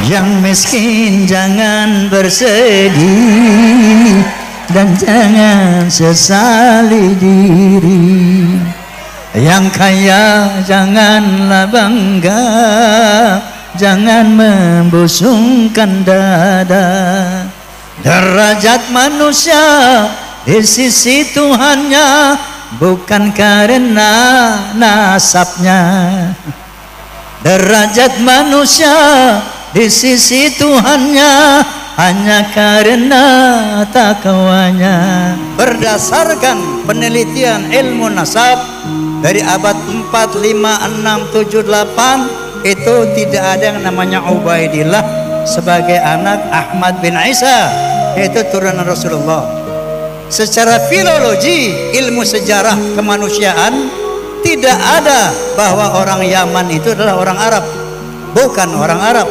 Yang miskin jangan bersedih dan jangan sesali diri. Yang kaya janganlah bangga, jangan membusungkan dada. Derajat manusia di sisi Tuhannya bukan karena nasabnya. Derajat manusia di sisi Tuhannya hanya karena takwanya. Berdasarkan penelitian ilmu nasab dari abad 4, 5, 6, 7, 8 itu tidak ada yang namanya Ubaidillah sebagai anak Ahmad bin Isa, yaitu turunan Rasulullah. Secara filologi, ilmu sejarah kemanusiaan, tidak ada bahwa orang Yaman itu adalah orang Arab, bukan orang Arab.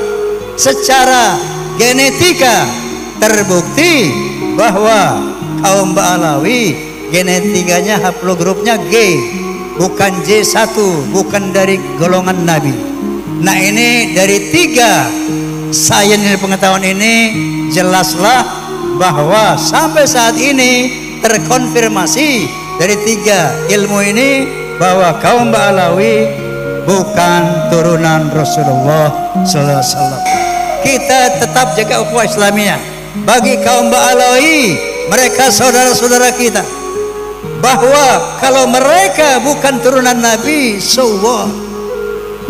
Secara genetika terbukti bahwa kaum Ba'alawi genetikanya haplogrupnya G, bukan J1, bukan dari golongan Nabi. Nah, ini dari 3 sains pengetahuan ini jelaslah bahwa sampai saat ini terkonfirmasi dari 3 ilmu ini bahwa kaum Ba'alawi bukan turunan Rasulullah sallallahu alaihi wasallam. Kita tetap jaga ukhuwah Islamiyah. Bagi kaum Ba'alawi, mereka saudara-saudara kita. Bahwa kalau mereka bukan turunan Nabi, so what?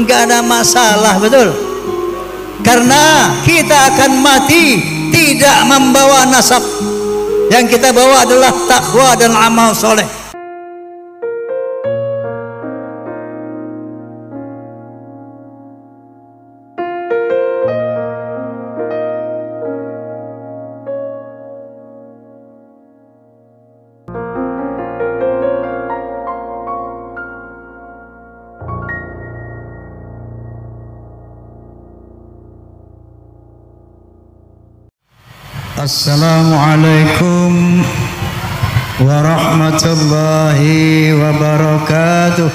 Nggak ada masalah, betul? Karena kita akan mati tidak membawa nasab. Yang kita bawa adalah takwa dan amal soleh. Assalamualaikum warahmatullahi wabarakatuh.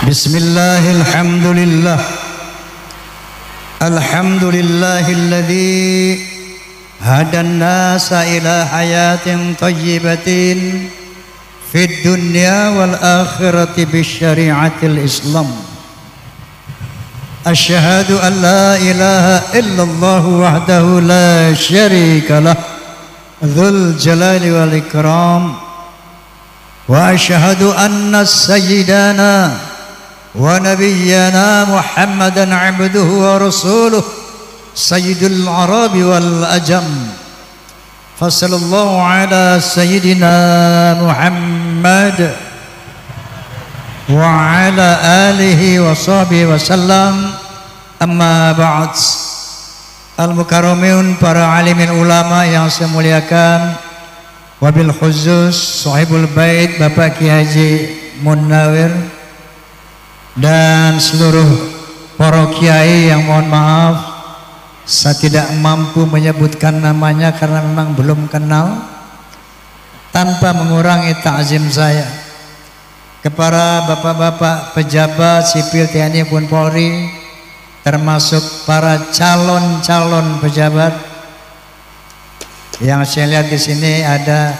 Bismillahirrahmanirrahim. Alhamdulillahilladzi hadan nasa ila hayatin thayyibatin fid dunya wal akhirati bisyari'atil Islam. Asyhadu an la ilaha illallah wahdahu la syarika lah dzul jalali wal ikram, wa asyhadu anna sayyidana wa nabiyyana Muhammadan abduhu wa rasuluh sayyidul arabi wal ajam. Fasallallahu ala sayyidina Muhammad wa ala alihi wa sahbihi wa sallam. Amma ba'd. Al-mukarramin, para alimin ulama yang saya muliakan, wabil khusus sahibul bait Bapak Kiai Haji Munawir dan seluruh para kiai yang mohon maaf saya tidak mampu menyebutkan namanya karena memang belum kenal, tanpa mengurangi ta'zim saya kepada bapak-bapak pejabat sipil TNI pun Polri, termasuk para calon-calon pejabat. Yang saya lihat di sini ada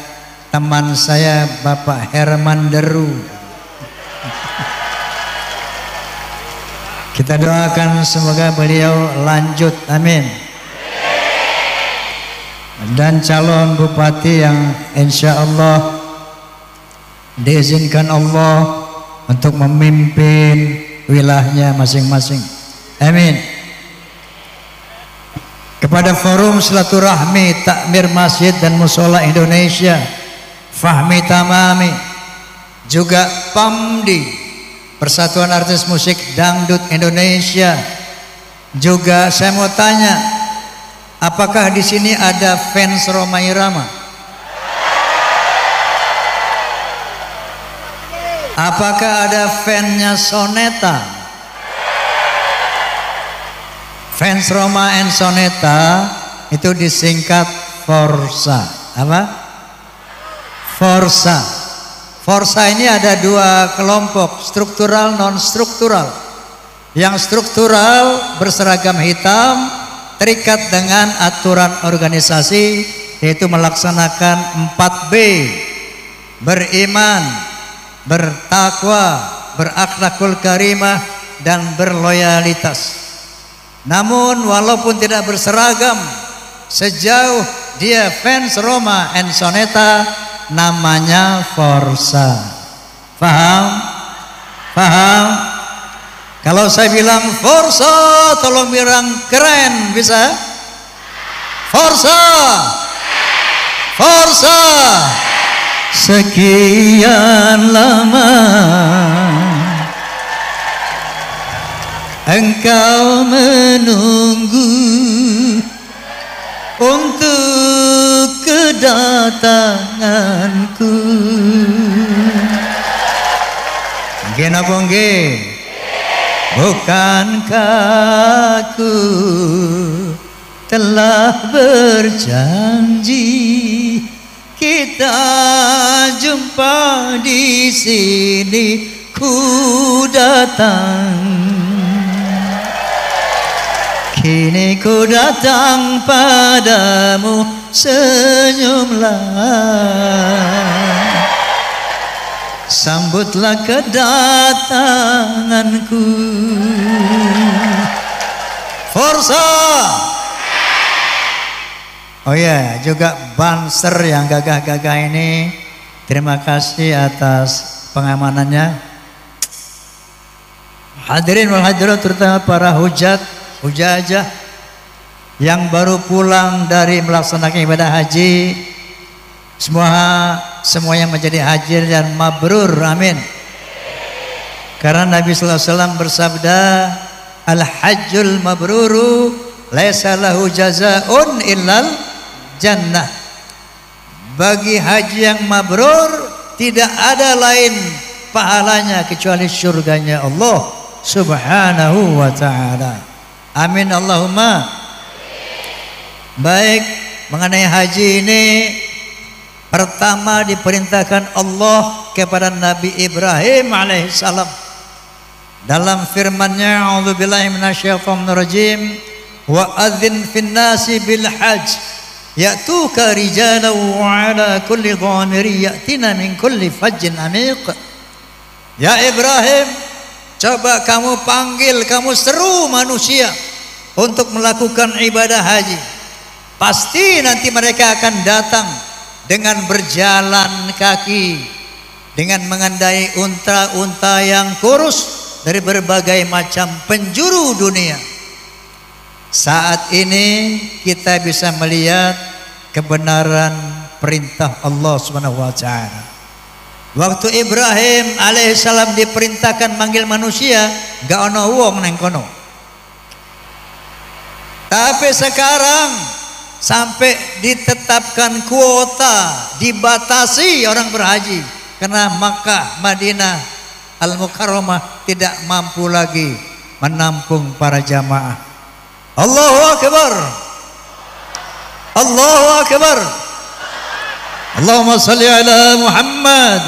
teman saya Bapak Herman Deru. Kita doakan semoga beliau lanjut, amin. Dan calon bupati yang insya Allah diizinkan Allah untuk memimpin wilayahnya masing-masing, amin. Kepada Forum Silaturahmi Takmir Masjid dan Musola Indonesia, Fahmi Tamami, juga PAMDI, Persatuan Artis Musik Dangdut Indonesia. Juga saya mau tanya, apakah di sini ada fans Rhoma Irama? Apakah ada fansnya Soneta? Fans Rhoma and Soneta itu disingkat Forsa. Apa? Forsa. Forsa ini ada dua kelompok, struktural, non-struktural. Yang struktural berseragam hitam, terikat dengan aturan organisasi, yaitu melaksanakan 4B: beriman, bertakwa, berakhlakul karimah, dan berloyalitas. Namun walaupun tidak berseragam, sejauh dia fans Roma and Soneta, namanya Forsa. Paham? Paham? Kalau saya bilang Forsa, tolong bilang keren, bisa? Forsa! Forsa! Sekian lama engkau menunggu untuk kedatanganku. Nggih napa nggih? Bukankah aku telah berjanji kita jumpa di sini, ku datang. Kini ku datang padamu, senyumlah, sambutlah kedatanganku. Forsa! Oh ya, juga Banser yang gagah-gagah ini, terima kasih atas pengamanannya. Hadirin wal hadirat, terutama para hujajah yang baru pulang dari melaksanakan ibadah haji, semua yang menjadi haji dan mabrur, amin. Karena Nabi sallallahu alaihi wasallam bersabda, al-hajjul mabruru laisa lahu jazaa'un illal jannah. Bagi haji yang mabrur tidak ada lain pahalanya kecuali surganya Allah Subhanahu wa ta'ala. Amin Allahumma. Baik, mengenai haji ini, pertama diperintahkan Allah kepada Nabi Ibrahim alaihissalam dalam firman-Nya, a'udzubillahi minasyaitonir rajim, wa adzin fin nasi bil hajj ya'tuka rijalan wa ala kulli dhamiri ya'tina min kulli fajjin amiq. Ya Ibrahim, coba kamu panggil, kamu seru manusia untuk melakukan ibadah haji. Pasti nanti mereka akan datang dengan berjalan kaki, dengan mengendai unta-unta yang kurus dari berbagai macam penjuru dunia. Saat ini kita bisa melihat kebenaran perintah Allah Subhanahu wa ta'ala. Waktu Ibrahim alaihissalam diperintahkan manggil manusia, gak ono wong neng kono. Tapi sekarang sampai ditetapkan kuota, dibatasi orang berhaji karena Makkah, Madinah, Al-Mukarramah tidak mampu lagi menampung para jamaah. Allahu Akbar, Allahu Akbar, Allahumma salli ala Muhammad.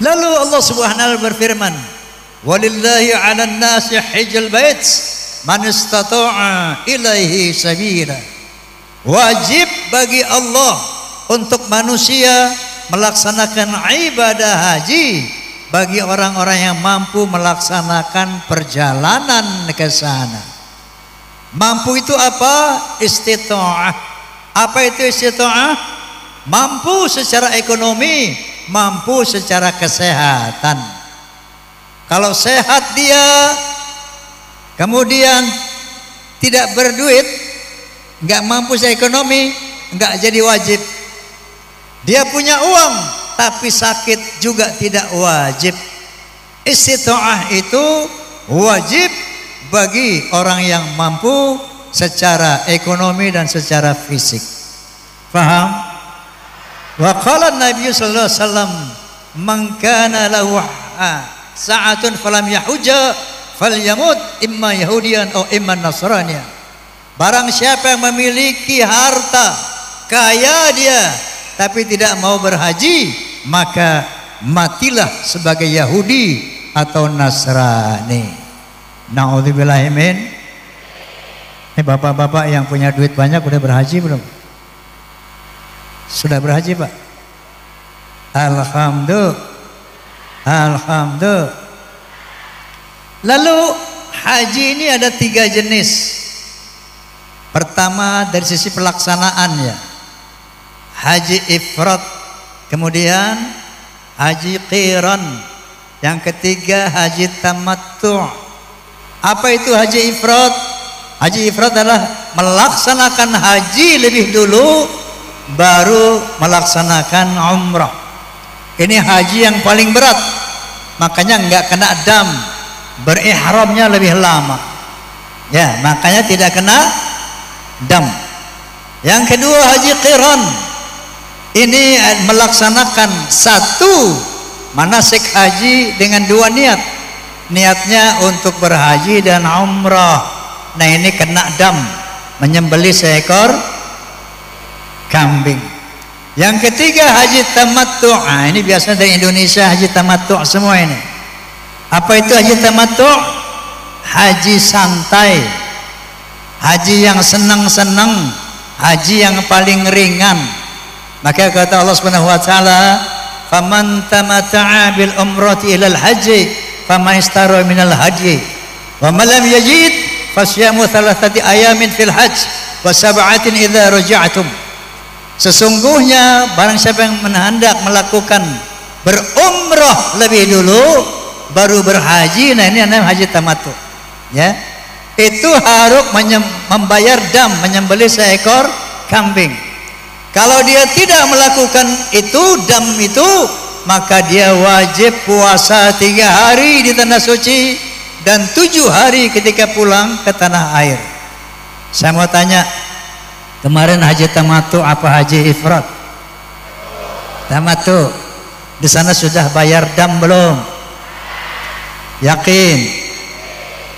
Lalu Allah Subhanahu wa ta'ala berfirman, walillahi 'alan nasi hijjul bait man istata'a ilaihi sabila. Wajib bagi Allah untuk manusia melaksanakan ibadah haji bagi orang-orang yang mampu melaksanakan perjalanan ke sana. Mampu itu apa? Istita'ah. Apa itu istita'ah? Mampu secara ekonomi, mampu secara kesehatan. Kalau sehat dia, kemudian tidak berduit, nggak mampu secara ekonomi, nggak jadi wajib. Dia punya uang tapi sakit juga tidak wajib. Istita'ah itu wajib bagi orang yang mampu secara ekonomi dan secara fisik. Faham? Wa qala Nabi sallallahu alaihi wasallam, man kana lahu sa'atun falam yahujja falyamut imma yahudiyan atau imma nasraniya. Barang siapa yang memiliki harta, kaya dia, tapi tidak mau berhaji, maka matilah sebagai Yahudi atau Nasrani. Na'udzubillahi min. Ini bapak-bapak yang punya duit banyak udah berhaji belum? Sudah berhaji, Pak? Alhamdulillah. Alhamdulillah. Lalu haji ini ada 3 jenis. Pertama dari sisi pelaksanaannya, haji ifrad, kemudian haji qiran, yang ketiga haji tamattu'. Apa itu haji ifrad? Haji ifrad adalah melaksanakan haji lebih dulu baru melaksanakan umrah. Ini haji yang paling berat, makanya nggak kena dam, berihramnya lebih lama, ya, makanya tidak kena dam. Yang kedua haji qiran, ini melaksanakan satu manasik haji dengan 2 niat. Niatnya untuk berhaji dan umrah. Nah ini kena dam, menyembelih seekor kambing. Yang ketiga haji tamattu'. Nah, ini biasanya dari Indonesia haji tamattu' semua ini. Apa itu haji tamattu'? Haji santai, haji yang senang-senang, haji yang paling ringan. Maka kata Allah Subhanahu wa taala, "Faman tamatta'a bil umrati ilal haji, faman istara minal haji, wa man lam yajid fasyamu 3 ayamin fil hajj wa 7 idza raja'tum." Sesungguhnya barang siapa yang hendak melakukan berumrah lebih dulu baru berhaji, nah ini namanya haji tamattu', ya. Itu harus membayar dam, menyembelih seekor kambing. Kalau dia tidak melakukan itu, dam itu, maka dia wajib puasa 3 hari di tanah suci dan 7 hari ketika pulang ke tanah air. Saya mau tanya, kemarin haji tamattu apa haji ifrad? Tamattu. Di sana sudah bayar dam belum? Yakin?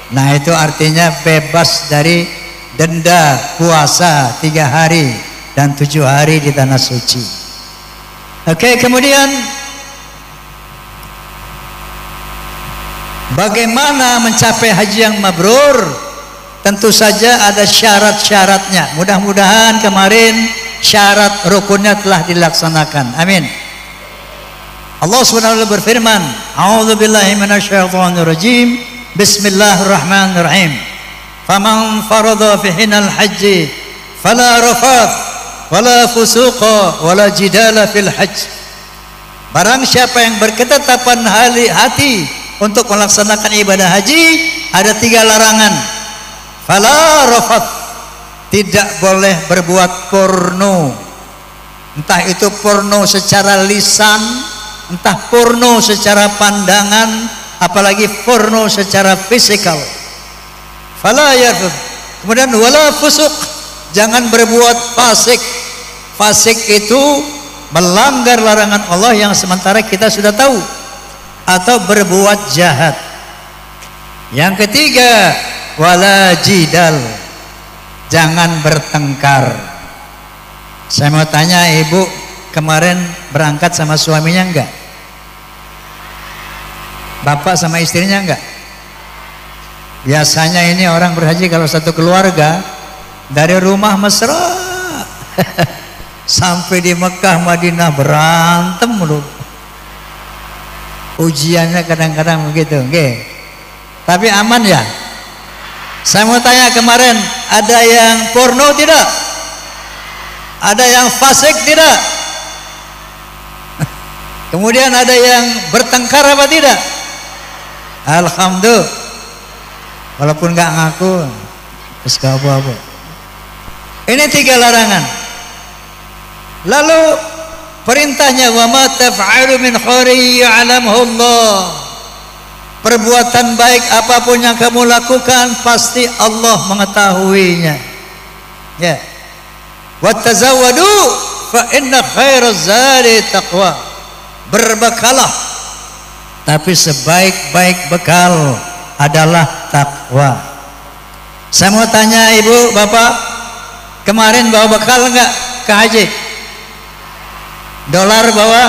Nah itu artinya bebas dari denda puasa 3 hari dan 7 hari di tanah suci. Oke, kemudian bagaimana mencapai haji yang mabrur? Tentu saja ada syarat-syaratnya. Mudah-mudahan kemarin syarat rukunnya telah dilaksanakan. Amin. Allah SWT berfirman, "A'udzubillahi minasyaitonirrajim. Bismillahirrahmanirrahim. Faman farada fihinal haji fala rafath wala fusuqa wala jidala fil hajj." Barang siapa yang berketetapan hati untuk melaksanakan ibadah haji, ada 3 larangan. Fala rafath, tidak boleh berbuat porno, entah itu porno secara lisan, entah porno secara pandangan, apalagi porno secara fisikal. Fala yarfuth. Kemudian wala fusuq, jangan berbuat fasik. Fasik itu melanggar larangan Allah yang sementara kita sudah tahu, atau berbuat jahat. Yang ketiga, wala jidal, jangan bertengkar. Saya mau tanya, ibu kemarin berangkat sama suaminya enggak? Bapak sama istrinya enggak? Biasanya ini orang berhaji kalau satu keluarga dari rumah mesra sampai di Mekah Madinah berantem mulu. Ujiannya kadang-kadang begitu, okay. Tapi aman ya? Saya mau tanya, kemarin ada yang porno tidak? Ada yang fasik tidak? Kemudian ada yang bertengkar apa tidak? Alhamdulillah. Walaupun nggak ngaku, terus gak apa-apa. Ini 3 larangan. Lalu perintahnya, wa ma taf'alu min khairin ya'lamuhu Allah. Perbuatan baik apapun yang kamu lakukan pasti Allah mengetahuinya. Ya. Wattazawwadu fa inna khairaz zadi taqwa. Berbekalah, tapi sebaik-baik bekal adalah takwa. Saya mau tanya, ibu, bapak, kemarin bawa bekal enggak ke haji? Dolar bawa,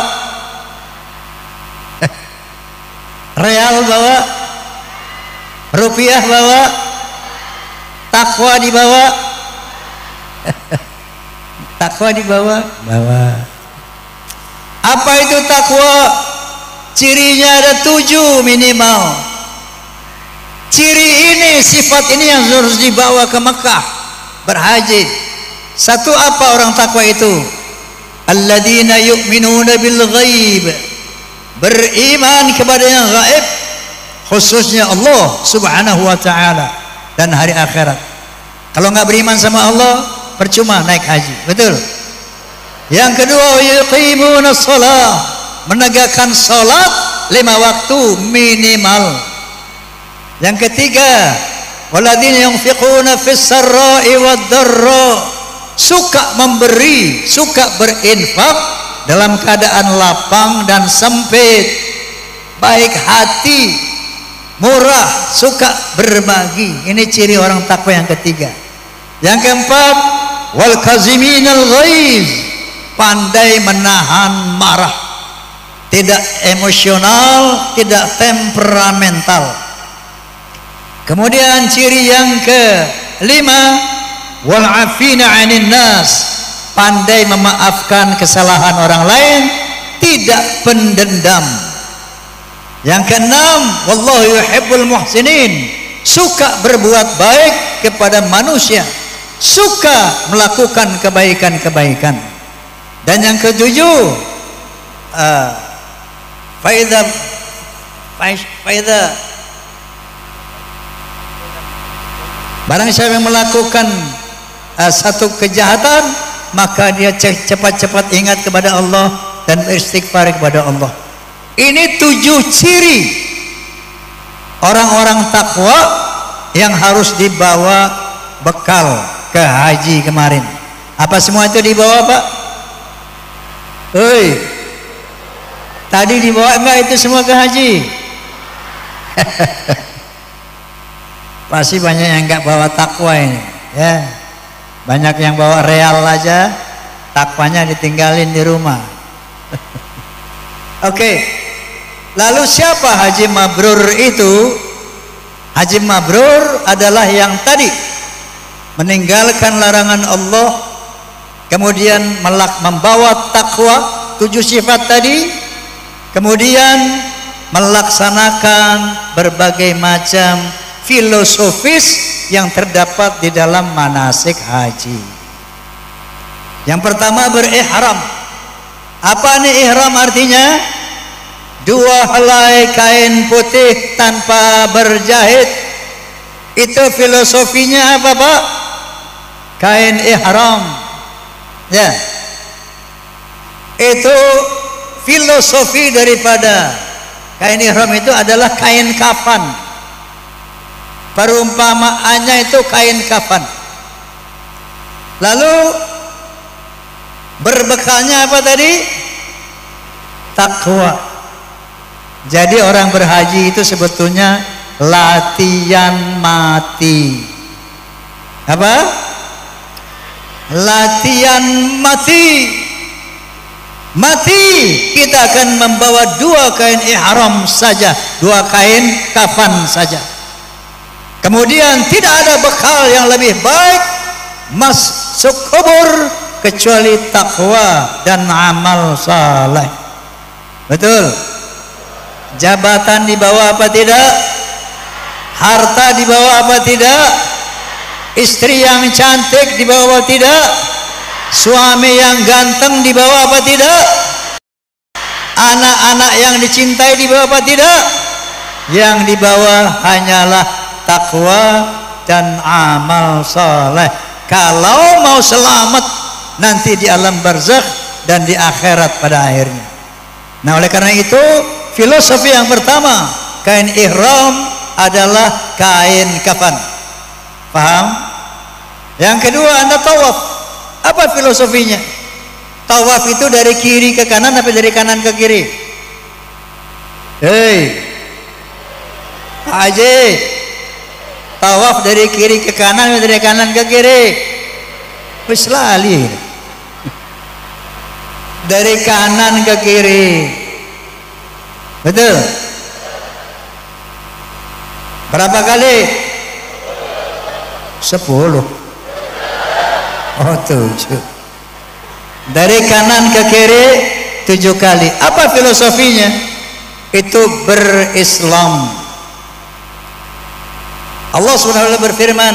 real bawa, rupiah bawa, takwa dibawa. Takwa dibawa, bawa. Apa itu takwa? Cirinya ada 7 minimal. Ciri ini, sifat ini yang harus dibawa ke Mekah berhaji. Satu, apa orang takwa itu? Alladzina yu'minuna bil ghaib, beriman kepada yang gaib, khususnya Allah subhanahu wa ta'ala dan hari akhirat. Kalau nggak beriman sama Allah, percuma naik haji. Betul? Yang kedua, yuqimuna shalah, menegakkan salat 5 waktu minimal. Yang ketiga, walladzina yunfiquna fis sarra'i wad dharra, suka memberi, suka berinfak dalam keadaan lapang dan sempit, baik hati, murah, suka berbagi. Ini ciri orang takwa yang ketiga. Yang keempat, wal kaziminal ghaiz, pandai menahan marah, tidak emosional, tidak temperamental. Kemudian ciri yang kelima, wal afina 'anil nas, pandai memaafkan kesalahan orang lain, tidak pendendam. Yang keenam, wallahu yuhibbul muhsinin, suka berbuat baik kepada manusia, suka melakukan kebaikan-kebaikan. Dan yang ketujuh, faida barang siapa yang melakukan satu kejahatan, maka dia cepat-cepat ingat kepada Allah dan beristighfar kepada Allah. Ini 7 ciri orang-orang takwa yang harus dibawa bekal ke haji kemarin. Apa semua itu dibawa, Pak? Hei, tadi dibawa enggak itu semua ke haji? Pasti banyak yang enggak bawa takwa ini, ya. Banyak yang bawa real aja, takwanya ditinggalin di rumah. Oke. Lalu siapa haji mabrur itu? Haji mabrur adalah yang tadi meninggalkan larangan Allah, kemudian membawa takwa, 7 sifat tadi, kemudian melaksanakan berbagai macam filosofis yang terdapat di dalam manasik haji. Yang pertama, berihram. Apa nih ihram artinya? 2 helai kain putih tanpa berjahit. Itu filosofinya apa, Pak? Kain ihram. Ya. Itu filosofi daripada kain ihram itu adalah kain kafan. Perumpamaannya itu kain kafan. Lalu berbekalnya apa tadi? Takwa. Jadi orang berhaji itu sebetulnya latihan mati. Apa? Latihan mati. Mati kita akan membawa 2 kain ihram saja, 2 kain kafan saja. Kemudian tidak ada bekal yang lebih baik masuk kubur kecuali takwa dan amal saleh. Betul? Jabatan dibawa apa tidak? Harta dibawa apa tidak? Istri yang cantik dibawa apa tidak? Suami yang ganteng dibawa apa tidak? Anak-anak yang dicintai dibawa apa tidak? Yang dibawa hanyalah takwa dan amal saleh. Kalau mau selamat nanti di alam barzakh dan di akhirat pada akhirnya. Nah, oleh karena itu filosofi yang pertama, kain ihram adalah kain kafan. Paham? Yang kedua, Anda tawaf. Apa filosofinya? Tawaf itu dari kiri ke kanan apa dari kanan ke kiri? Hei, Pak Haji, tawaf dari kiri ke kanan atau dari kanan ke kiri? Wis lali. dari kanan ke kiri. Betul? Berapa kali? 10. Oh, 7. Dari kanan ke kiri 7 kali. Apa filosofinya? Itu berislam. Allah SWT berfirman,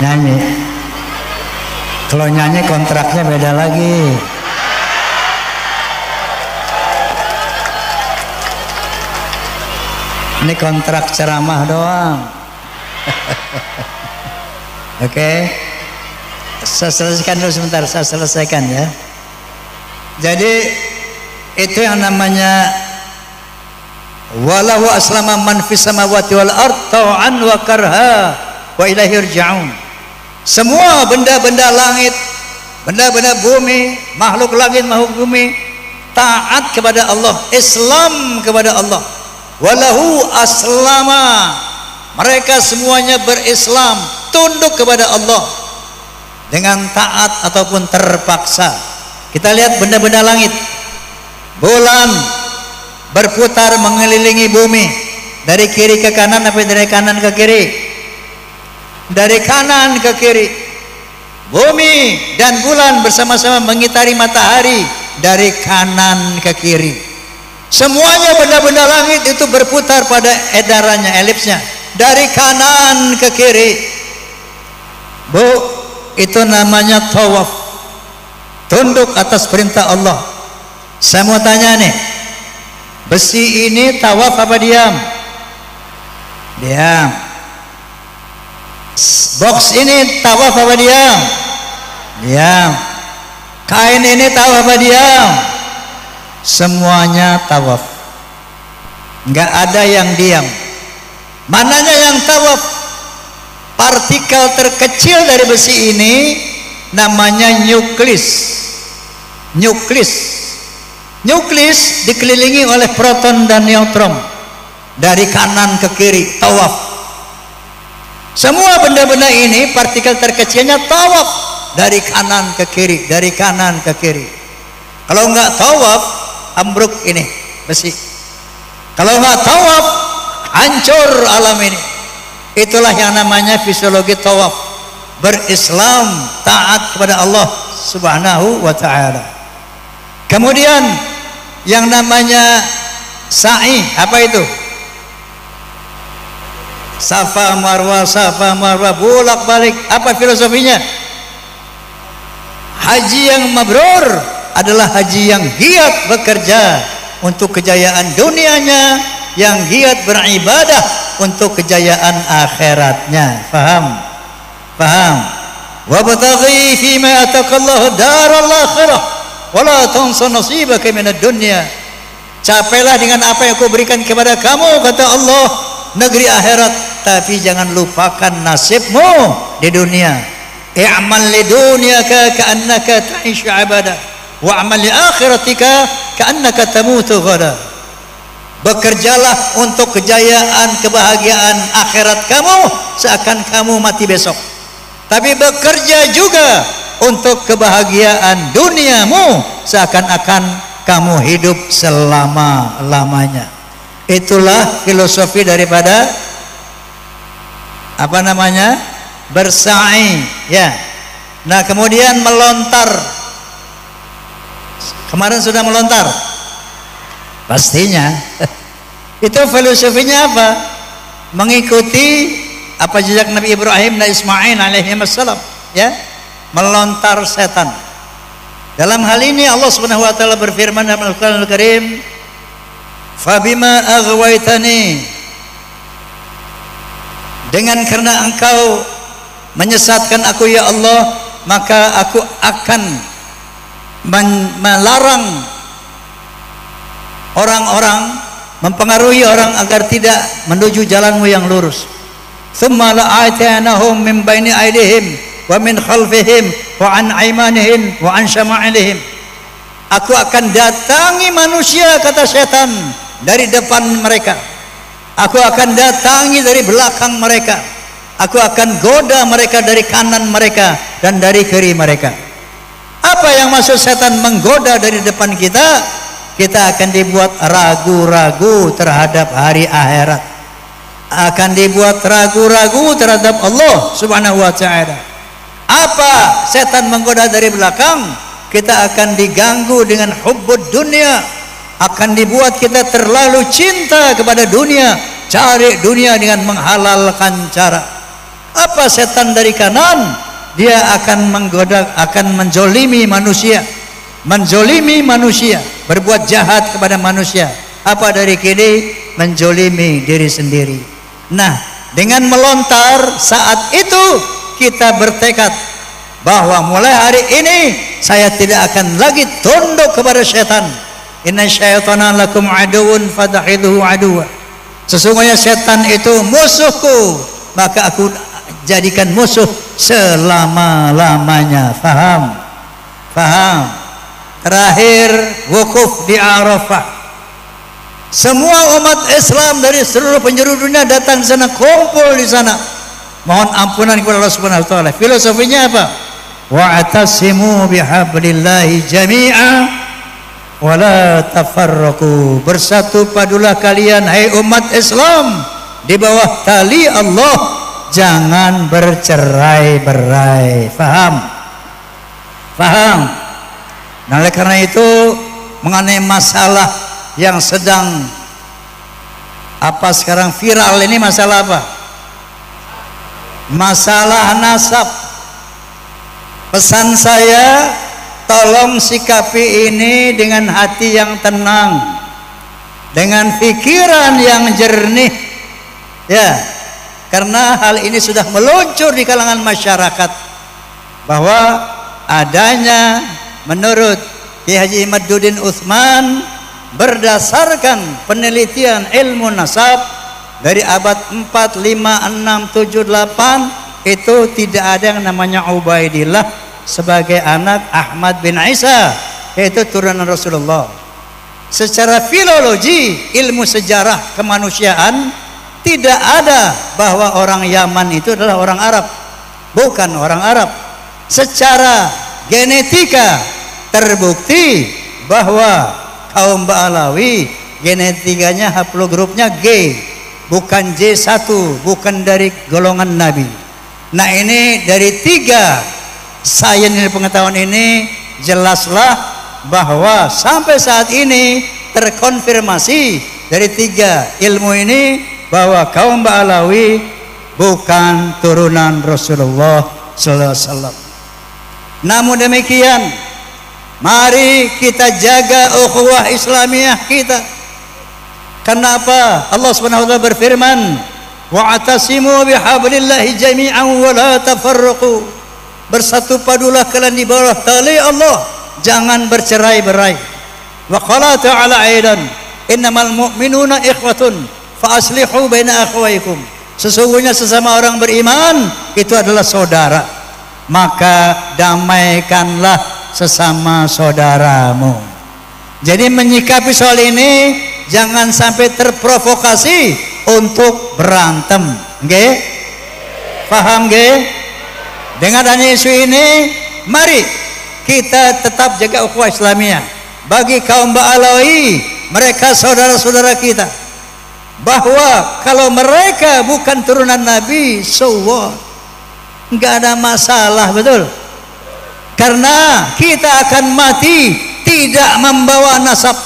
nyanyi. Kalau nyanyi kontraknya beda lagi. Ini kontrak ceramah doang. Oke. Saya selesaikan dulu sebentar, saya selesaikan ya. Jadi itu yang namanya walahu aslama man fis samawati wal ard tau'an wa karha wa ilaihi yurja'un. Semua benda-benda langit, benda-benda bumi, makhluk langit, makhluk bumi taat kepada Allah, Islam kepada Allah. Walahu aslama, mereka semuanya berislam, tunduk kepada Allah dengan taat ataupun terpaksa. Kita lihat benda-benda langit, bulan berputar mengelilingi bumi dari kiri ke kanan, apa dari kanan ke kiri? Dari kanan ke kiri. Bumi dan bulan bersama-sama mengitari matahari dari kanan ke kiri. Semuanya benda-benda langit itu berputar pada edarannya, elipsnya, dari kanan ke kiri. Bu, itu namanya tawaf, tunduk atas perintah Allah. Saya mau tanya nih, besi ini tawaf apa diam? Diam. Box ini tawaf apa diam? Diam. Kain ini tawaf apa diam? Semuanya tawaf. Enggak ada yang diam. Mananya yang tawaf? Partikel terkecil dari besi ini namanya nuklis. Nuklis. Nuklis dikelilingi oleh proton dan neutron dari kanan ke kiri, tawaf. Semua benda-benda ini partikel terkecilnya tawaf dari kanan ke kiri, dari kanan ke kiri. Kalau enggak tawaf, ambruk ini besi. Kalau enggak tawaf, hancur alam ini. Itulah yang namanya fisiologi tawaf, berislam, taat kepada Allah Subhanahu wa ta'ala. Kemudian yang namanya sa'i, apa itu? Safa marwah, bolak balik. Apa filosofinya? Haji yang mabrur adalah haji yang giat bekerja untuk kejayaan dunianya, yang giat beribadah untuk kejayaan akhiratnya. Faham? Faham? Wabtaghi fima ataqallahu daral akhirah wala tansa nasibaka minad dunya. Capailah dengan apa yang aku berikan kepada kamu, kata Allah, negeri akhirat, tapi jangan lupakan nasibmu di dunia. I'mal li dunyaka ka'annaka ta'ishu 'abada wa 'amal li akhiratika ka'annaka tamutu ghada. Bekerjalah untuk kejayaan, kebahagiaan akhirat kamu seakan kamu mati besok. Tapi bekerja juga untuk kebahagiaan duniamu seakan-akan kamu hidup selama-lamanya. Itulah filosofi daripada apa namanya? Bersa'i, ya. Nah, kemudian melontar. Kemarin sudah melontar. Pastinya. Itu filosofinya apa? Mengikuti apa jejak Nabi Ibrahim dan Ismail alaihi wassalam, ya. Melontar setan. Dalam hal ini Allah Subhanahu wa taala berfirman dalam Al-Qur'anul Karim, "Fabima aghwaytani", dengan karena engkau menyesatkan aku ya Allah, maka aku akan melarang orang-orang, mempengaruhi orang agar tidak menuju jalanmu yang lurus. Tsumma la'atanahum min baini aydihim wa min khalfihim wa an aymanihim wa an syama'ilihim. Aku akan datangi manusia, kata setan, dari depan mereka. Aku akan datangi dari belakang mereka. Aku akan goda mereka dari kanan mereka dan dari kiri mereka. Apa yang maksud setan menggoda dari depan kita? Kita akan dibuat ragu-ragu terhadap hari akhirat, akan dibuat ragu-ragu terhadap Allah Subhanahu wa ta'ala. Apa setan menggoda dari belakang? Kita akan diganggu dengan hubbud dunia, akan dibuat kita terlalu cinta kepada dunia, cari dunia dengan menghalalkan cara. Apa setan dari kanan? Dia akan menggoda, akan menjolimi manusia, berbuat jahat kepada manusia. Apa dari kiri? Menjolimi diri sendiri. Nah, dengan melontar saat itu kita bertekad bahwa mulai hari ini saya tidak akan lagi tunduk kepada syaitan. Inna syaitana lakum aduun fatakhidhuhu aduwa. Sesungguhnya setan itu musuhku, maka aku jadikan musuh selama-lamanya. Faham? Faham? Terakhir, wukuf di Arafah. Semua umat Islam dari seluruh penjuru dunia datang di sana, kumpul di sana. Mohon ampunan kepada Allah Subhanahu wa taala. Filosofinya apa? Wa'tasimu bihablillahi jami'a wa la tafarraqu. Bersatu padulah kalian hai umat Islam di bawah tali Allah, jangan bercerai-berai. Faham? Faham? Nah, oleh karena itu mengenai masalah yang sedang sekarang viral ini, masalah apa? Masalah nasab. Pesan saya, tolong sikapi ini dengan hati yang tenang, dengan pikiran yang jernih, ya, karena hal ini sudah meluncur di kalangan masyarakat bahwa adanya, menurut Ki Haji Imaduddin Utsman, berdasarkan penelitian ilmu nasab dari abad 4, 5, 6, 7, 8, itu tidak ada yang namanya Ubaidillah sebagai anak Ahmad bin Isa, yaitu turunan Rasulullah. Secara filologi, ilmu sejarah kemanusiaan, tidak ada bahwa orang Yaman itu adalah orang Arab, bukan orang Arab. Secara genetika terbukti bahwa kaum Ba'alawi genetikanya haplogrupnya G, bukan J1, bukan dari golongan Nabi. Nah, ini dari 3 sains ini, pengetahuan ini, jelaslah bahwa sampai saat ini terkonfirmasi dari 3 ilmu ini bahwa kaum Ba'alawi bukan turunan Rasulullah sallallahu alaihi wasallam. Namun demikian, mari kita jaga ukhuwah Islamiyah kita. Kenapa? Allah Subhanahu wa taala berfirman, wa'tasimu bihablillahi jami'an wa la tafarraqu. Bersatu padulah kalian di bawah tali Allah, jangan bercerai-berai. Wa qala ta'ala aidan, innamal mu'minuna ikhwatun fa aslihu baina akhwaykum. Sesungguhnya sesama orang beriman itu adalah saudara, maka damaikanlah sesama saudaramu. Jadi menyikapi soal ini jangan sampai terprovokasi untuk berantem, nggih? Paham nggih? Dengan adanya isu ini, mari kita tetap jaga ukhuwah Islamiyah. Bagi kaum Ba'alawi, mereka saudara-saudara kita. Bahwa kalau mereka bukan turunan Nabi, so what? Nggak ada masalah, betul? Karena kita akan mati tidak membawa nasab.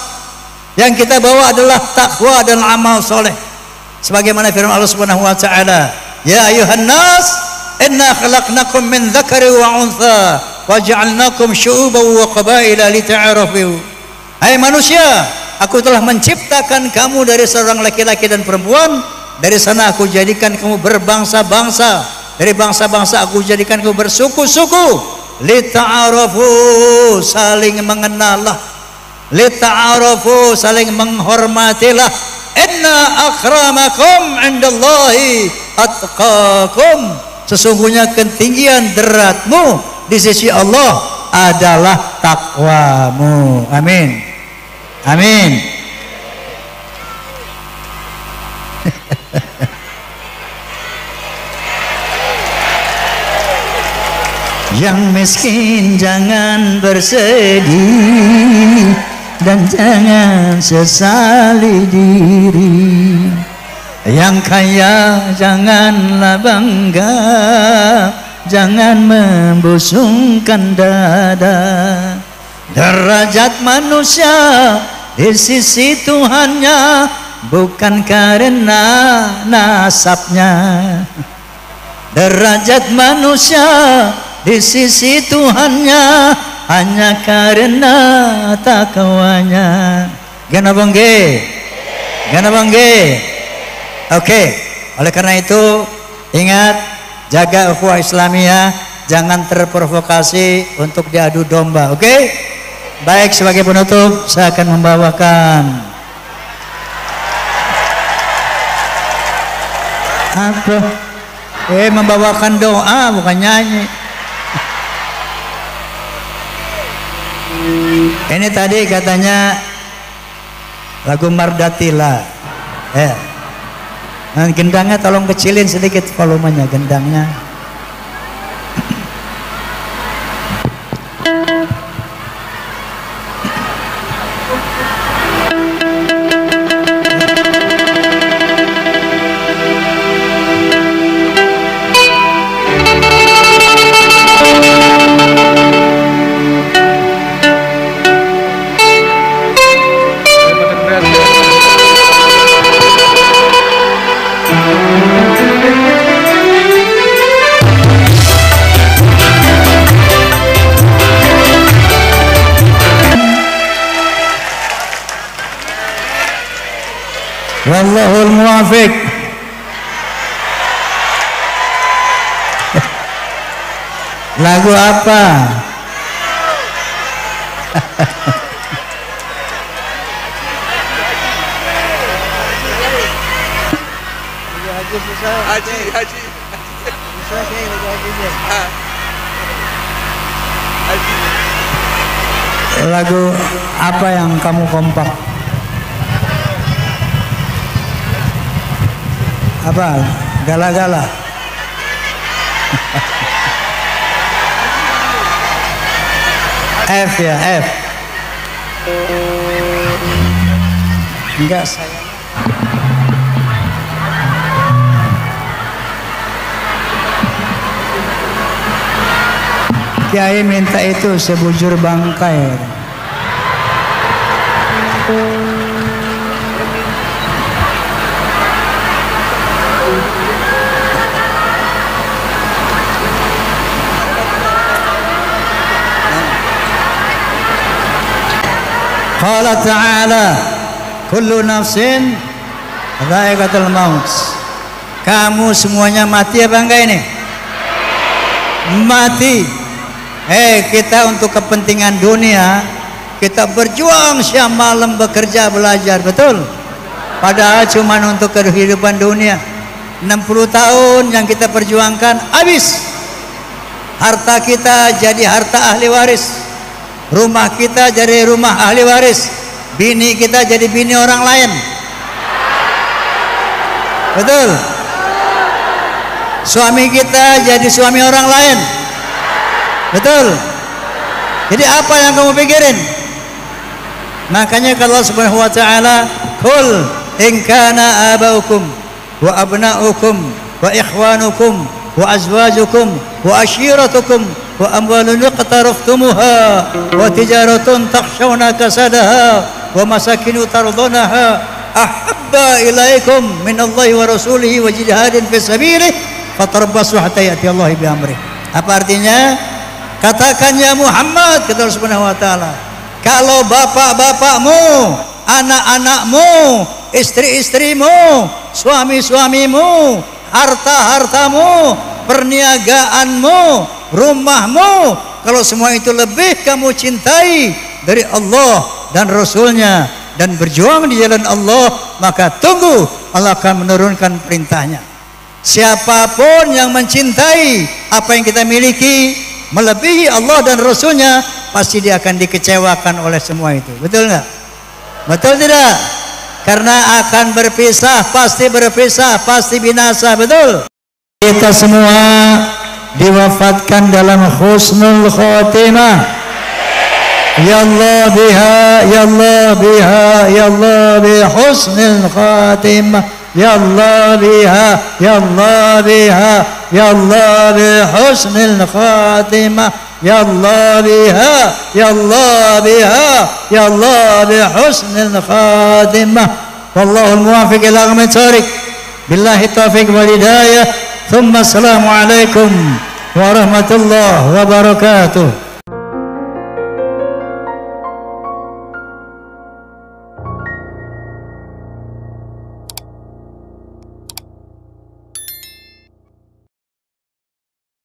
Yang kita bawa adalah takwa dan amal soleh. Sebagaimana firman Allah Subhanahu wa taala, ya ayuhan nas, inna khalaqnakum min dzakari wa untha wa ja'alnakum syu'uban wa qabaila lita'arafu. Hai manusia, aku telah menciptakan kamu dari seorang laki-laki dan perempuan. Dari sana aku jadikan kamu berbangsa-bangsa. Dari bangsa-bangsa aku jadikan kamu bersuku-suku. Lita'arafu, saling mengenallah. Lita'arafu, saling menghormatilah. Inna akramakum indallahi atqakum. Sesungguhnya ketinggian derajatmu di sisi Allah adalah takwamu. Amin. Amin. Yang miskin jangan bersedih dan jangan sesali diri. Yang kaya janganlah bangga, jangan membusungkan dada. Derajat manusia di sisi Tuhannya bukan karena nasabnya. Derajat manusia di sisi Tuhannya hanya karena takwanya. Gana bangge, gana bangge. Oke, oleh karena itu ingat, jaga ukhuwah Islamiyah, jangan terprovokasi untuk diadu domba. Oke? Baik, sebagai penutup saya akan membawakan apa? Membawakan doa, bukan nyanyi. Ini tadi katanya lagu Mardatila. Nah, gendangnya tolong kecilin sedikit volumenya, gendangnya. Wallahul muwafiq. Lagu apa? Haji. Lagu apa yang kamu kompak? Apa? Gala-gala. F ya, F. Enggak, saya. Kiai minta itu sebujur bangkai. Qala ta'ala kullu nafsin dha'iqatul maut. Kamu semuanya mati apa enggak ini? Mati. Kita untuk kepentingan dunia kita berjuang siang malam bekerja belajar, betul? Padahal cuma untuk kehidupan dunia. 60 tahun yang kita perjuangkan habis. Harta kita jadi harta ahli waris. Rumah kita jadi rumah ahli waris. Bini kita jadi bini orang lain. Betul? Suami kita jadi suami orang lain. Betul? Jadi apa yang kamu pikirin? Makanya kalau Allah Subhanahu wa taala, "Qul in kana abaukum wa abnaukum wa ikhwanukum wa azwajukum wa ashiratukum wa amwalun iqtaraftumuha wa tijaratun takhshawna kasadaha wa masakinu tardunaha ahabba ilaikum min Allahi wa rasulihi wa jihadin fi sabilihi fatarabbasu hatta ya'ti Allah bi amrih." Apa artinya? Katakan ya Muhammad, kata Allah Subhanahu wa taala, kalau bapak-bapakmu, anak-anakmu, istri-istrimu, suami-suamimu, harta-hartamu, perniagaanmu, rumahmu, kalau semua itu lebih kamu cintai dari Allah dan Rasulnya dan berjuang di jalan Allah, maka tunggu Allah akan menurunkan perintahnya. Siapapun yang mencintai apa yang kita miliki melebihi Allah dan Rasulnya, pasti dia akan dikecewakan oleh semua itu. Betul nggak? Betul tidak? karena akan berpisah, pasti binasa, betul? Kita semua diwafatkan dalam husnul khotimah. Ya Allah biha, ya Allah biha, ya Allah bi husnul khotimah. Ya Allah biha, ya Allah biha, ya Allah bi husnul khotimah. Ya Allah biha, ya Allah biha, ya Allah bi husnul khotimah. Wallahul muwafiq ila aqwamit thoriq. Billahi taufiq wal hidayah. Thumma assalamu alaikum warahmatullahi wabarakatuh.